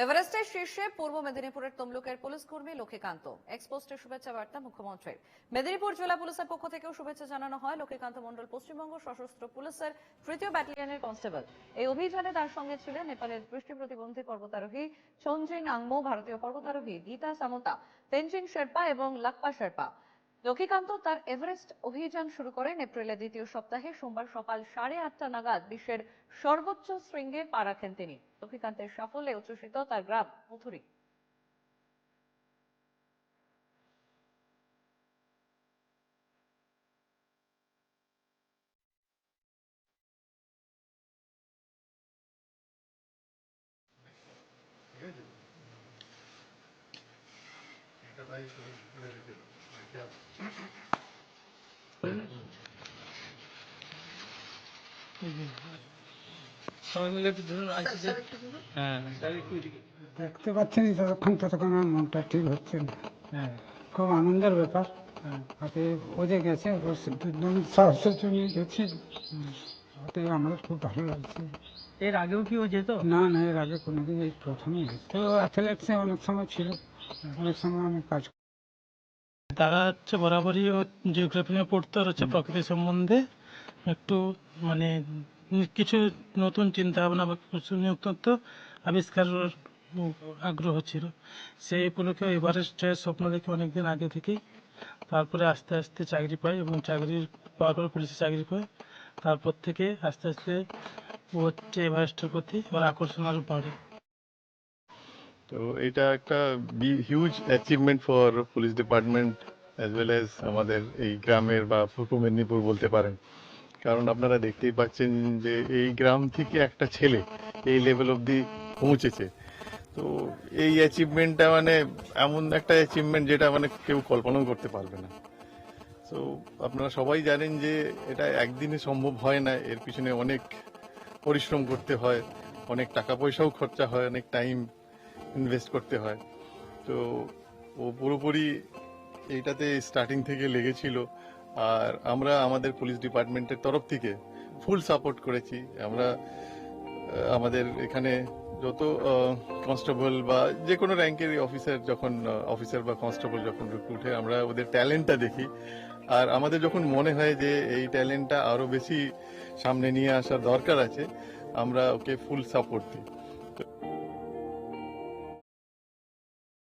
এভারেস্টের শীর্ষে পূর্ব মেদিনীপুরের তমলুকের পুলিশ কর্মী লক্ষ্মীকান্ত এক্সপোস্টের শুভেচ্ছা বার্তা মুখ্যমন্ত্রীর। মেদিনীপুর জেলা পুলিশের পক্ষ থেকেও শুভেচ্ছা জানানো হয়। লক্ষ্মীকান্ত মণ্ডল পশ্চিমবঙ্গ সশস্ত্র পুলিশের ৩য় ব্যাটালিয়নের কনস্টেবল। এই অভিযানে তার সঙ্গে ছিলেন নেপালের দৃষ্টি প্রতিবন্ধী পর্বতারোহী চঞ্জিং আংমো, ভারতীয় পর্বতারোহী গীতা সামতা, তেনজিং শেরপা এবং লাকপা শেরপা। লক্ষ্মীকান্ত তার এভারেস্ট অভিযান শুরু করেন এপ্রিলের দ্বিতীয় সপ্তাহে। সোমবার সকাল 8:30 নাগাদ বিশ্বের সর্বোচ্চ শৃঙ্গে পা রাখেন তিনি। লক্ষ্মীকান্তের সাফল্যে উচ্ছ্বসিত তার গ্রাম মথুরি। দেখতে পাচ্ছেন ততক্ষণ আমার মনটা ঠিক হচ্ছে না। খুব আনন্দের ব্যাপার। হাতে ও যে গেছে ওর সাহসের জন্য গেছি, ওতে আমাদের খুব ভালো লাগছে। এর আগেও কি ও যেত? না না, এর আগে কোনোদিন, এই প্রথমই গেছে। তো অ্যাথলেটিক্সে অনেক সময় ছিল, অনেক সময় আমি কাজ। তারা হচ্ছে বরাবরই ও জিওগ্রাফি নিয়ে পড়তো, আর হচ্ছে প্রকৃতি সম্বন্ধে একটু মানে কিছু নতুন চিন্তা ভাবনা বা কিছু নতুনত্ব আবিষ্কারের আগ্রহ ছিল। সেই উপলক্ষে এভারেস্টের স্বপ্ন দেখে অনেকদিন আগে থেকেই। তারপরে আস্তে আস্তে চাকরি পাই এবং চাকরির পাওয়ার পর পুলিশে চাকরি পাই। তারপর থেকে আস্তে আস্তে ও হচ্ছে এভারেস্টের প্রতি ওর আকর্ষণ আরও বাড়ে। তো এটা একটা huge achievement for police department as well as আমাদের এই গ্রামের বা পূর্ব মেদিনীপুর বলতে পারেন। কারণ আপনারা দেখতেই পাচ্ছেন যে এই গ্রাম থেকে একটা ছেলে এই লেভেল অবধি পৌঁছেছে। তো এই অ্যাচিভমেন্টটা মানে এমন একটা অ্যাচিভমেন্ট যেটা মানে কেউ কল্পনাও করতে পারবে না। তো আপনারা সবাই জানেন যে এটা একদিনে সম্ভব হয় না, এর পিছনে অনেক পরিশ্রম করতে হয়, অনেক টাকা পয়সাও খরচা হয়, অনেক টাইম ইনভেস্ট করতে হয়। তো ও পুরোপুরি এইটাতে স্টার্টিং থেকে লেগেছিল, আর আমরা আমাদের পুলিশ ডিপার্টমেন্টের তরফ থেকে ফুল সাপোর্ট করেছি। আমরা আমাদের এখানে যত কনস্টেবল বা যে কোনো র্যাঙ্কের অফিসার যখন অফিসার বা কনস্টেবল যখন রিক্রুট হয়, আমরা ওদের ট্যালেন্টটা দেখি, আর আমাদের যখন মনে হয় যে এই ট্যালেন্টটা আরো বেশি সামনে নিয়ে আসার দরকার আছে, আমরা ওকে ফুল সাপোর্ট দিই।